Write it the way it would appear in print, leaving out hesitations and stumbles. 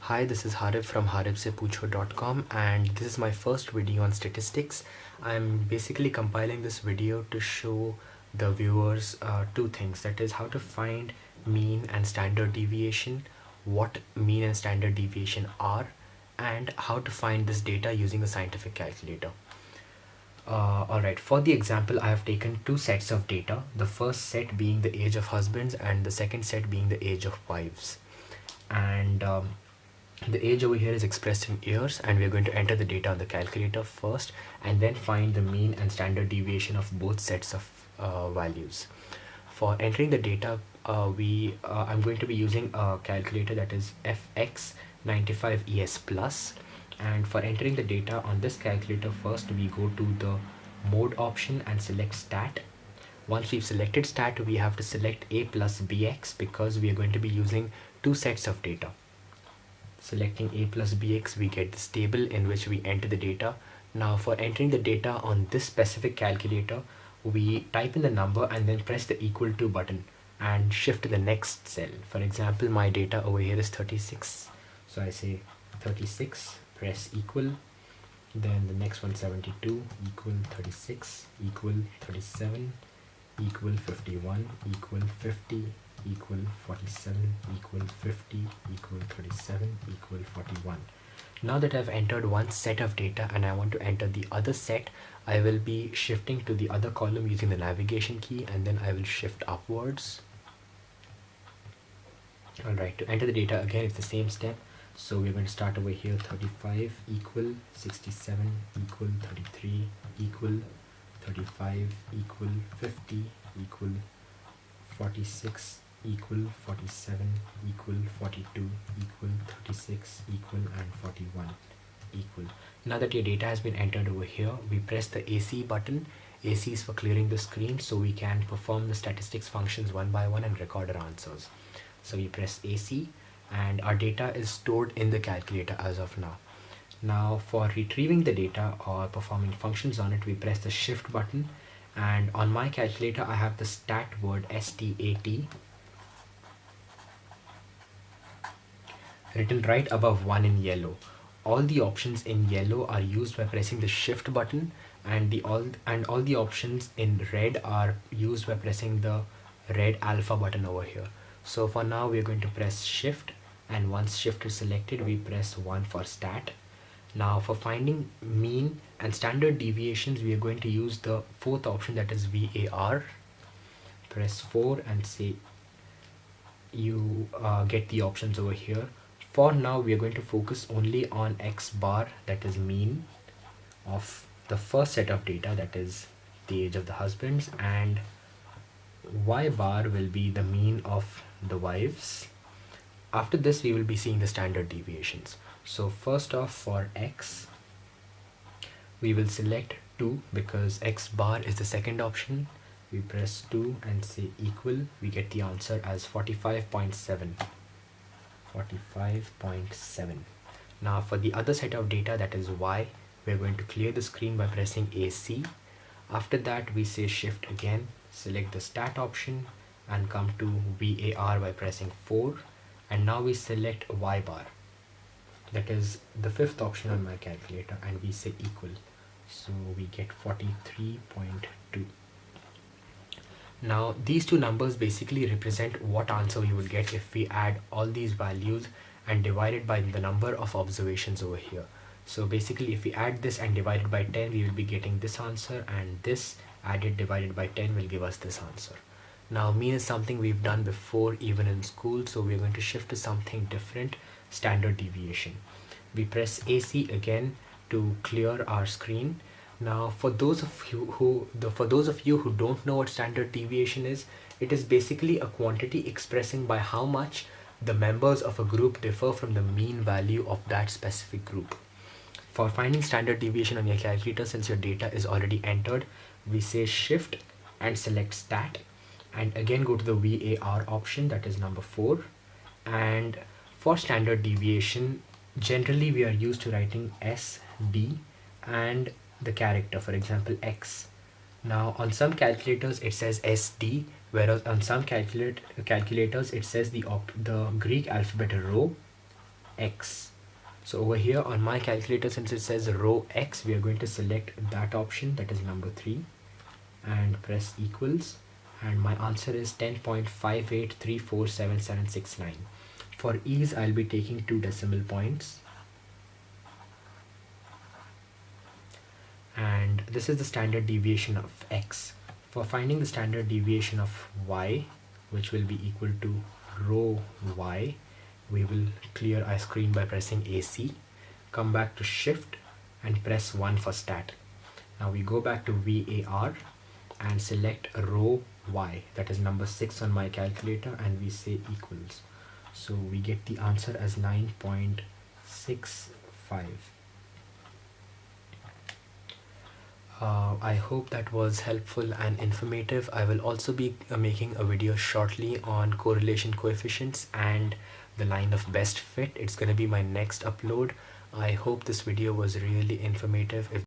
Hi, this is Harib from haribsepucho.com, and this is my first video on statistics. I'm basically compiling this video to show the viewers two things, that is how to find mean and standard deviation, what mean and standard deviation are, and how to find this data using a scientific calculator. Alright, for the example, I have taken two sets of data, the first set being the age of husbands and the second set being the age of wives. And the age over here is expressed in years, and we're going to enter the data on the calculator first and then find the mean and standard deviation of both sets of values. For entering the data, I'm going to be using a calculator that is FX95ES Plus. And for entering the data on this calculator, first we go to the mode option and select stat. Once we've selected stat, we have to select A plus BX because we are going to be using two sets of data. Selecting A plus BX, we get this table in which we enter the data. Now for entering the data on this specific calculator, we type in the number and then press the equal to button and shift to the next cell. For example, my data over here is 36. So I say 36, press equal, then the next one 72, equal 36, equal 37, equal 51, equal 50, equal 47, equal 50, equal 37, equal 41. Now that I've entered one set of data and I want to enter the other set, I will be shifting to the other column using the navigation key, and then I will shift upwards. Alright, to enter the data again, it's the same step. So we're going to start over here, 35 equal 67 equal 33 equal 35 equal 50 equal 46 equal 47 equal 42 equal 36 equal and 41 equal. Now that your data has been entered over here, we press the AC button. AC is for clearing the screen so we can perform the statistics functions one by one and record our answers. So we press AC and our data is stored in the calculator as of now. Now for retrieving the data or performing functions on it, we press the shift button, and on my calculator I have the stat word STAT written right above 1 in yellow. All the options in yellow are used by pressing the shift button, and all the options in red are used by pressing the red alpha button over here. So for now we're going to press shift, and once shift is selected we press 1 for stat. Now for finding mean and standard deviations, we are going to use the fourth option, that is VAR. Press 4 and say you get the options over here. For now we are going to focus only on X bar, that is mean of the first set of data, that is the age of the husbands, and Y bar will be the mean of the wives. After this we will be seeing the standard deviations. So first off, for X we will select 2 because X bar is the second option. We press 2 and say equal. We get the answer as 45.7. 45.7. Now for the other set of data, that is Y, we are going to clear the screen by pressing AC. After that we say shift again, select the stat option and come to VAR by pressing 4, and now we select Y bar, that is the fifth option on my calculator, and we say equal. So we get 43.2. Now these two numbers basically represent what answer we will get if we add all these values and divide it by the number of observations over here. So basically if we add this and divide it by 10, we will be getting this answer, and this added divided by 10 will give us this answer. Now mean is something we've done before even in school, so we're going to shift to something different, standard deviation. We press AC again to clear our screen. Now for those of you who don't know what standard deviation is, it is basically a quantity expressing by how much the members of a group differ from the mean value of that specific group. For finding standard deviation on your calculator, since your data is already entered, we say shift and select stat, and again go to the VAR option, that is number 4. And for standard deviation, generally we are used to writing SD and the character, for example X. Now on some calculators it says SD, whereas on some calculators it says the Greek alphabet rho x. So over here on my calculator, since it says row x, we are going to select that option, that is number 3, and press equals, and my answer is 10.58347769. For ease, I'll be taking 2 decimal points. And this is the standard deviation of x. For finding the standard deviation of y, which will be equal to rho y, we will clear our screen by pressing AC, come back to shift and press 1 for stat. Now we go back to VAR and select row y, that is number 6 on my calculator, and we say equals. So we get the answer as 9.65. I hope that was helpful and informative. I will also be making a video shortly on correlation coefficients and the line of best fit. It's going to be my next upload. I hope this video was really informative. If